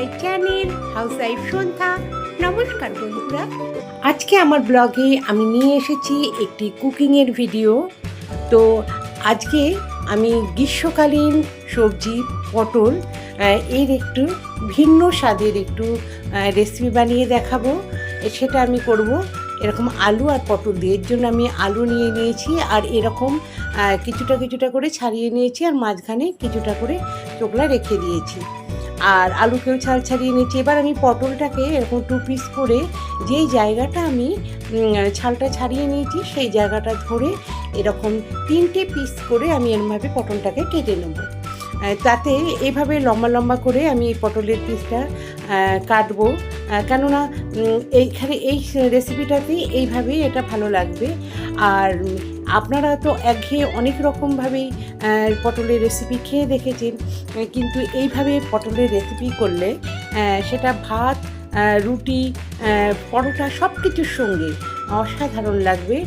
My channel house wife সন্ধ্যা। নমস্কার বন্ধুরা, আজকে আমার ব্লগে আমি নিয়ে এসেছি একটি কুকিংয়ের ভিডিও। তো আজকে আমি গ্রীষ্মকালীন সবজি পটল এর একটু ভিন্ন স্বাদের একটু রেসিপি বানিয়ে দেখাবো। সেটা আমি করব এরকম আলু আর পটল দিয়ে। এর জন্য আমি আলু নিয়ে নিয়েছি আর এরকম কিছুটা করে ছাড়িয়ে নিয়েছি আর মাঝখানে কিছুটা করে চোকলা রেখে দিয়েছি, আর আলুকেও ছাড়িয়ে নিয়েছি। এবার আমি পটলটাকে এরকম 2 পিস করে যেই জায়গাটা আমি ছালটা ছাড়িয়ে নিয়েছি সেই জায়গাটা ধরে এরকম 3টে পিস করে আমি এরমভাবে পটলটাকে কেটে নেব। তাতে এইভাবে লম্বা লম্বা করে আমি এই পটলের পিসটা কাটবো, কেননা এইখানে এই রেসিপিটাতে এইভাবেই এটা ভালো লাগবে। আর আপনারা তো একঘেয়ে অনেক রকমভাবেই পটলের রেসিপি খেয়ে দেখেছেন, কিন্তু এইভাবে পটলের রেসিপি করলে সেটা ভাত, রুটি, পরোটা সব কিছুর সঙ্গে অসাধারণ লাগবে।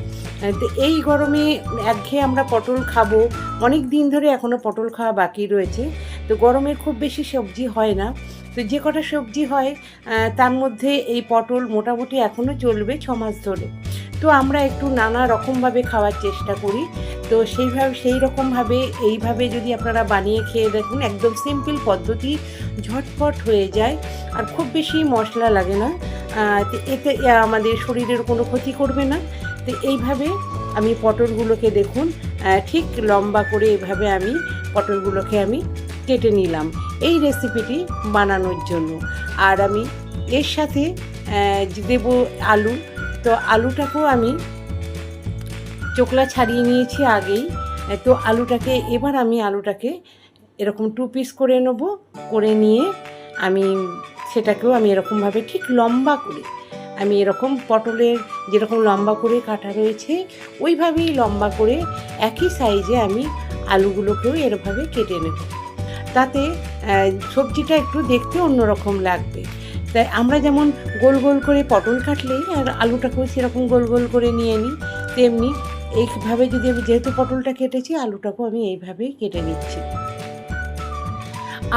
তো এই গরমে একঘেয়ে আমরা পটল খাবো, অনেক দিন ধরে এখনও পটল খাওয়া বাকি রয়েছে। তো গরমের খুব বেশি সবজি হয় না, তো যে কটা সবজি হয় তার মধ্যে এই পটল মোটামুটি এখনও চলবে 6 মাস ধরে। তো আমরা একটু নানা রকমভাবে খাওয়ার চেষ্টা করি। তো সেই রকমভাবে এইভাবে যদি আপনারা বানিয়ে খেয়ে দেখুন, একদম সিম্পল পদ্ধতি, ঝটপট হয়ে যায় আর খুব বেশি মশলা লাগে না। এতে আমাদের শরীরের কোনো ক্ষতি করবে না। তো এইভাবে আমি পটলগুলোকে দেখুন ঠিক লম্বা করে এইভাবে আমি পটলগুলোকে আমি কেটে নিলাম এই রেসিপিটি বানানোর জন্য। আর আমি এর সাথে দেব আলু। তো আলুটাকেও আমি চোকলা ছাড়িয়ে নিয়েছি আগেই। তো এবার আমি আলুটাকে এরকম 2 পিস করে নেব, করে নিয়ে আমি সেটাকেও আমি এরকমভাবে ঠিক লম্বা করে আমি এরকম পটলের যেরকম লম্বা করে কাটা রয়েছে ওইভাবেই লম্বা করে একই সাইজে আমি আলুগুলোকেও এরভাবে কেটে নেব। তাতে সবজিটা একটু দেখতে অন্যরকম লাগবে। তাই আমরা যেমন গোল গোল করে পটল কাটলেই আর আলুটাকেও সেরকম গোল গোল করে নিয়ে নিই, তেমনি এইভাবে যদি আমি যেহেতু পটলটা কেটেছি আলুটাকেও আমি এইভাবেই কেটে নিচ্ছি।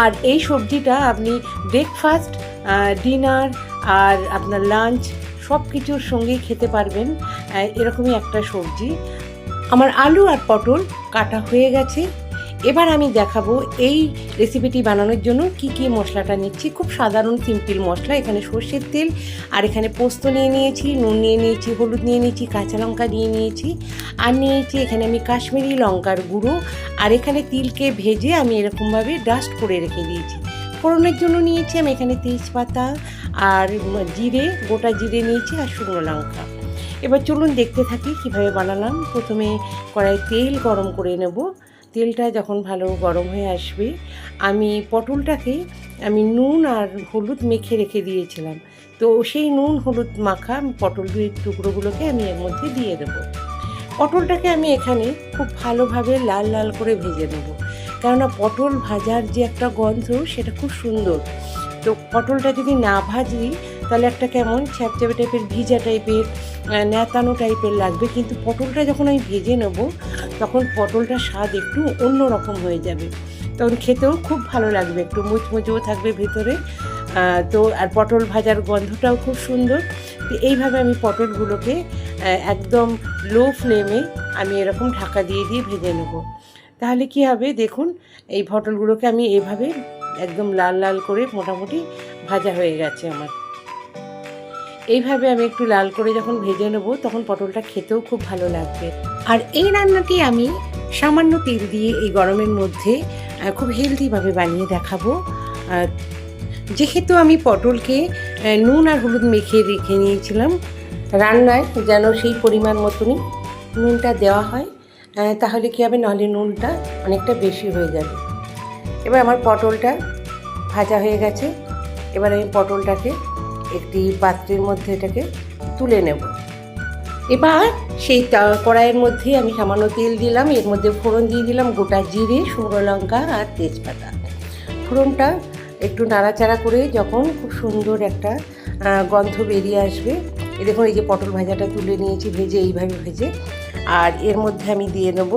আর এই সবজিটা আপনি ব্রেকফাস্ট, ডিনার আর আপনার লাঞ্চ সব কিছুর সঙ্গেই খেতে পারবেন। এরকমই একটা সবজি। আমার আলু আর পটল কাটা হয়ে গেছে। এবার আমি দেখাবো এই রেসিপিটি বানানোর জন্য কি কি মশলাটা নিচ্ছি। খুব সাধারণ সিম্পল মশলা। এখানে সর্ষের তেল, আর এখানে পোস্ত নিয়ে নিয়েছি, নুন নিয়ে নিয়েছি, হলুদ নিয়ে নিয়েছি, কাঁচা লঙ্কা নিয়ে নিয়েছি, আর নিয়েছি এখানে আমি কাশ্মীরি লঙ্কার গুঁড়ো। আর এখানে তিলকে ভেজে আমি এরকমভাবে ডাস্ট করে রেখে দিয়েছি। ফোড়নের জন্য নিয়েছি আমি এখানে তেজপাতা আর জিরে, গোটা জিরে নিয়েছি, আর শুকনো লঙ্কা। এবার চলুন দেখতে থাকি কিভাবে বানালাম। প্রথমে কড়াই তেল গরম করে নেব। তেলটা যখন ভালো গরম হয়ে আসবে আমি পটলটাকে নুন আর হলুদ মেখে রেখে দিয়েছিলাম। তো সেই নুন হলুদ মাখা পটলের টুকরোগুলোকে আমি এর মধ্যে দিয়ে দেবো। পটলটাকে আমি এখানে খুব ভালোভাবে লাল লাল করে ভেজে নেব, কেননা পটল ভাজার যে একটা গন্ধ সেটা খুব সুন্দর। তো পটলটা যদি না ভাজি তাহলে একটা কেমন চ্যাপচ্যাপে টাইপের, ভিজা টাইপের, ন্যাতানো টাইপের লাগবে। কিন্তু পটলটা যখন আমি ভেজে নেব তখন পটলটার স্বাদ একটু অন্য রকম হয়ে যাবে, তখন খেতেও খুব ভালো লাগবে, একটু মুচমুচেও থাকবে ভেতরে। তো আর পটল ভাজার গন্ধটাও খুব সুন্দর। তো এইভাবে আমি পটলগুলোকে একদম লো ফ্লেমে আমি এরকম ঢাকা দিয়ে ভেজে নেব। তাহলে কি হবে দেখুন, এই পটলগুলোকে আমি এভাবে একদম লাল লাল করে মোটামুটি ভাজা হয়ে গেছে আমার। এইভাবে আমি একটু লাল করে যখন ভেজে নেব তখন পটলটা খেতেও খুব ভালো লাগবে। আর এই রান্নাটি আমি সামান্য তেল দিয়ে এই গরমের মধ্যে খুব হেলদিভাবে বানিয়ে দেখাবো। যেহেতু আমি পটলকে নুন আর হলুদ মেখে রেখে নিয়েছিলাম, রান্নায় যেন সেই পরিমাণ মতনই নুনটা দেওয়া হয়, তাহলে কী হবে, নাহলে নুনটা অনেকটা বেশি হয়ে যাবে। এবার আমার পটলটা ভাজা হয়ে গেছে। এবার আমি পটলটাকে একটি পাত্রের মধ্যে এটাকে তুলে নেব। এবার সেই কড়াইয়ের মধ্যে আমি সামান্য তেল দিলাম, এর মধ্যে ফোড়ন দিয়ে দিলাম গোটা জিরে, শুকনো লঙ্কা আর তেজপাতা। ফোড়নটা একটু নাড়াচাড়া করে যখন খুব সুন্দর একটা গন্ধ বেরিয়ে আসবে, দেখুন এই যে পটল ভাজাটা তুলে নিয়েছি ভেজে, এইভাবে ভেজে, আর এর মধ্যে আমি দিয়ে নেব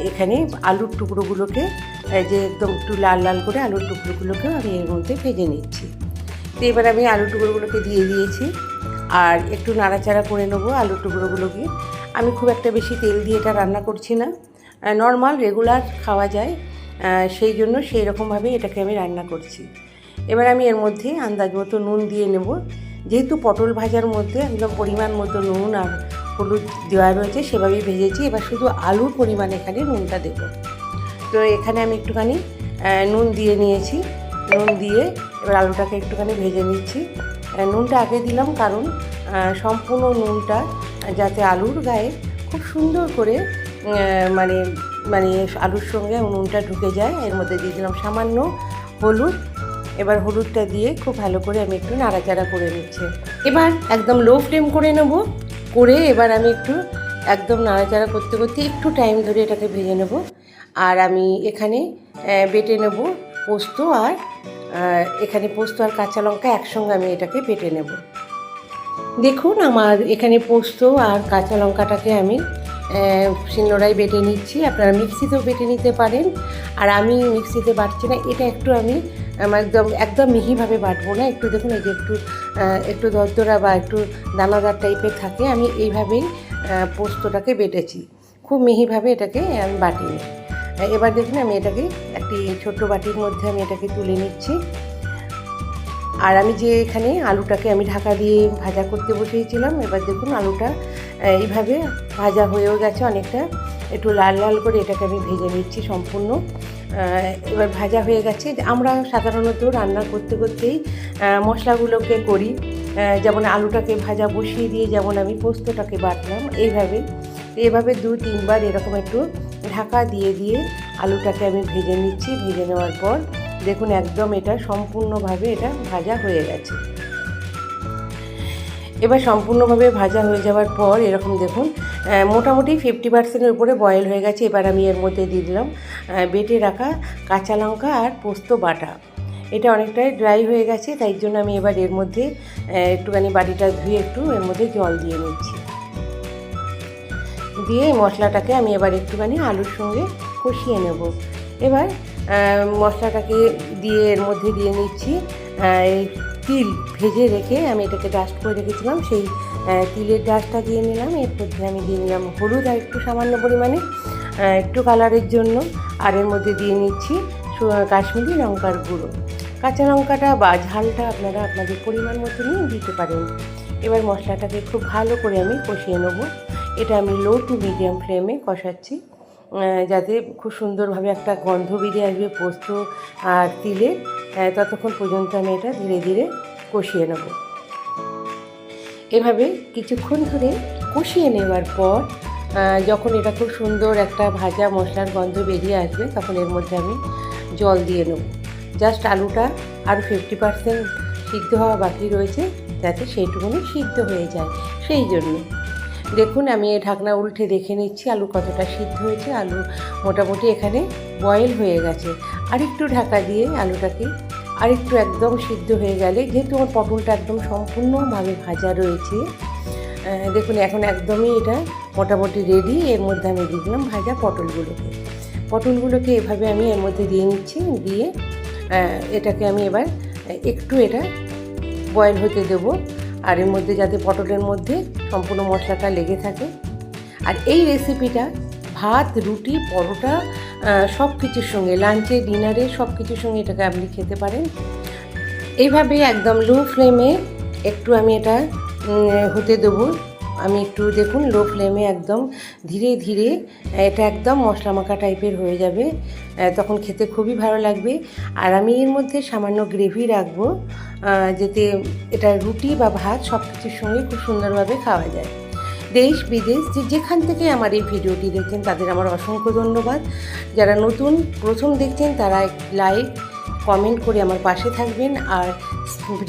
এখানে আলুর টুকরোগুলোকে যে একদম একটু লাল লাল করে আলুর টুকরোগুলোকেও আমি এর মধ্যে ভেজে নিচ্ছি। তো এবার আমি আলুর টুকরোগুলোকে দিয়ে দিয়েছি আর একটু নাড়াচাড়া করে নেবো আলুর টুকরোগুলোকে। আমি খুব একটা বেশি তেল দিয়ে এটা রান্না করছি না, নর্মাল রেগুলার খাওয়া যায় সেই জন্য সেই রকমভাবে এটাকে আমি রান্না করছি। এবার আমি এর মধ্যে আন্দাজ মতো নুন দিয়ে নেব। যেহেতু পটল ভাজার মধ্যে একদম পরিমাণ মতো নুন আর হলুদ দেওয়া রয়েছে সেভাবেই ভেজেছি। এবার শুধু আলুর পরিমাণ এখানে নুনটা দেব। তো এখানে আমি একটুখানি নুন দিয়ে নিয়েছি। নুন দিয়ে এবার আলুটাকে একটুখানি ভেজে নিচ্ছি। নুনটা আগে দিলাম কারণ সম্পূর্ণ নুনটা যাতে আলুর গায়ে খুব সুন্দর করে মানে মানে আলুর সঙ্গে নুনটা ঢুকে যায়। এর মধ্যে দিয়ে দিলাম সামান্য হলুদ। এবার হলুদটা দিয়ে খুব ভালো করে আমি একটু নাড়াচাড়া করে নিচ্ছি। এবার একদম লো ফ্লেম করে নেব, করে এবার আমি একটু একদম নাড়াচাড়া করতে করতে একটু টাইম ধরে এটাকে ভেজে নেব। আর আমি এখানে বেটে নেব পোস্ত আর এখানে পোস্ত আর কাঁচা লঙ্কা একসঙ্গে আমি এটাকে বেটে নেব। দেখুন আমার এখানে পোস্ত আর কাঁচা লঙ্কাটাকে আমি শিলনোড়ায় বেটে নিচ্ছি। আপনারা মিক্সিতেও বেটে নিতে পারেন, আর আমি মিক্সিতে বাটছি না। এটা একটু আমি একদম মিহিভাবে বাটবো না, একটু দেখুন এই যে একটু দরদরা বা একটু দানাদার টাইপের থাকে। আমি এইভাবেই পোস্তটাকে বেটেছি, খুব মিহিভাবে এটাকে আমি বাটিনি। এবার দেখুন আমি এটাকে একটি ছোট্ট বাটির মধ্যে আমি এটাকে তুলে নিচ্ছি। আর আমি যে এখানে আলুটাকে আমি ঢাকা দিয়ে ভাজা করতে বসিয়েছিলাম, এবার দেখুন আলুটা এইভাবে ভাজা হয়েও গেছে অনেকটা, একটু লাল লাল করে এটাকে আমি ভেজে নিচ্ছি সম্পূর্ণ। এবার ভাজা হয়ে গেছে। আমরা সাধারণত রান্না করতে করতেই মশলাগুলোকে করি, যেমন আলুটাকে ভাজা বসিয়ে দিয়ে যেমন আমি পোস্তটাকে বাটলাম এইভাবে 2-3 বার এরকম একটু ঢাকা দিয়ে দিয়ে আলুটাকে আমি ভেজে নিচ্ছি। ভেজে নেওয়ার পর দেখুন একদম এটা সম্পূর্ণভাবে এটা ভাজা হয়ে গেছে। এবার সম্পূর্ণভাবে ভাজা হয়ে যাওয়ার পর এরকম দেখুন মোটামুটি 50%-এর উপরে বয়েল হয়ে গেছে। এবার আমি এর মধ্যে দিয়ে দিলাম বেটে রাখা কাঁচা লঙ্কা আর পোস্ত বাটা। এটা অনেকটাই ড্রাই হয়ে গেছে, তাই জন্য আমি এবার এর মধ্যে একটুখানি বাটিটা ধুয়ে একটু এর মধ্যে জল দিয়ে নিচ্ছি। দিয়ে মশলাটাকে আমি এবার একটুখানি আলুর সঙ্গে কষিয়ে নেব। এবার মশলাটাকে দিয়ে এর মধ্যে দিয়ে নিচ্ছি তিল ভেজে রেখে আমি এটাকে ডাস্ট করে রেখেছিলাম, সেই তিলের ডাস্টটা দিয়ে নিলাম। এর মধ্যে আমি দিয়ে নিলাম হলুদ আর একটু সামান্য পরিমাণে একটু কালারের জন্য। আর এর মধ্যে দিয়ে নিচ্ছি কাশ্মীরি লঙ্কার গুঁড়ো। কাঁচা লঙ্কাটা বা ঝালটা আপনারা আপনাদের পরিমাণ মতো নিয়ে দিতে পারেন। এবার মশলাটাকে খুব ভালো করে আমি কষিয়ে নেব। এটা আমি লো টু মিডিয়াম ফ্লেমে কষাচ্ছি, যাতে খুব সুন্দরভাবে একটা গন্ধ বেরিয়ে আসবে পোস্ত আর তিলে। ততক্ষণ পর্যন্ত আমি এটা ধীরে ধীরে কষিয়ে নেব। এভাবে কিছুক্ষণ ধরে কষিয়ে নেওয়ার পর যখন এটা খুব সুন্দর একটা ভাজা মশলার গন্ধ বেরিয়ে আসবে, তখন এর মধ্যে আমি জল দিয়ে নেব। জাস্ট আলুটা আর 50% সিদ্ধ হওয়া বাকি রয়েছে, যাতে সেইটুকুনি সিদ্ধ হয়ে যায়, সেই জন্য। দেখুন আমি ঢাকনা উল্টে দেখে নিচ্ছি আলু কতটা সিদ্ধ হয়েছে। আলু মোটামুটি এখানে বয়েল হয়ে গেছে। আরেকটু ঢাকা দিয়ে আলুটাকে আরেকটু একদম সিদ্ধ হয়ে গেলে, যেহেতু আমার পটলটা একদম সম্পূর্ণভাবে ভাজা রয়েছে, দেখুন এখন একদমই এটা মোটামুটি রেডি। এর মধ্যে আমি দিয়ে দিলাম ভাজা পটলগুলোকে এভাবে আমি এর মধ্যে দিয়ে নিচ্ছি। দিয়ে এটাকে আমি এবার একটু এটা বয়েল হতে দেবো, আর এর মধ্যে যাতে পটলের মধ্যে সম্পূর্ণ মশলাটা লেগে থাকে। আর এই রেসিপিটা ভাত, রুটি, পরোটা সব কিছুর সঙ্গে, লাঞ্চে, ডিনারে সব কিছুর সঙ্গে এটাকে আপনি খেতে পারেন। এইভাবে একদম লো ফ্লেমে একটু আমি এটা হতে দেবো। আমি একটু দেখুন লো ফ্লেমে একদম ধীরে ধীরে এটা একদম মশলা মাখা টাইপের হয়ে যাবে, তখন খেতে খুবই ভালো লাগবে। আর আমি এর মধ্যে সামান্য গ্রেভি রাখবো, যাতে এটা রুটি বা ভাত সব কিছুর সঙ্গে খুব সুন্দরভাবে খাওয়া যায়। দেশ বিদেশ যেখান থেকে আমার এই ভিডিওটি দেখছেন তাদের আমার অসংখ্য ধন্যবাদ। যারা নতুন প্রথম দেখছেন তারা লাইক কমেন্ট করে আমার পাশে থাকবেন, আর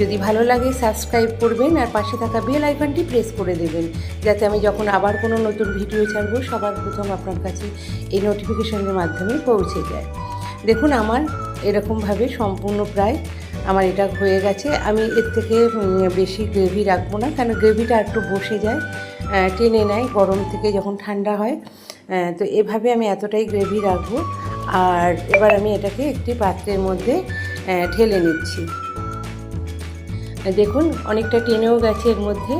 যদি ভালো লাগে সাবস্ক্রাইব করবেন, আর পাশে থাকা বেল আইকনটি প্রেস করে দেবেন, যাতে আমি যখন আবার কোনো নতুন ভিডিও ছাড়বো সবার প্রথম আপনার কাছে এই নোটিফিকেশনের মাধ্যমে পৌঁছে যায়। দেখুন আমার এরকমভাবে সম্পূর্ণ প্রায় আমার এটা হয়ে গেছে। আমি এর থেকে বেশি গ্রেভি রাখবো না, কারণ গ্রেভিটা একটু বসে যায়, টেনে নেয় গরম থেকে যখন ঠান্ডা হয়। তো এভাবে আমি এতটাই গ্রেভি রাখবো। আর এবার আমি এটাকে একটি পাত্রের মধ্যে ঢেলে নিচ্ছি। দেখুন অনেকটা টেনেও গেছে এর মধ্যে।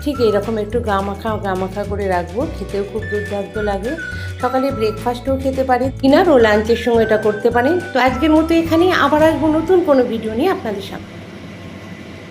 ঠিক এইরকম একটু গামাখা করে রাখবো, খেতেও খুব দুর্দান্ত লাগে। সকালে ব্রেকফাস্টও খেতে পারি, ডিনার ও লাঞ্চের সঙ্গে এটা করতে পারেন। তো আজকের মতো এখানেই, আবার আসবো নতুন কোনো ভিডিও নিয়ে আপনাদের সামনে।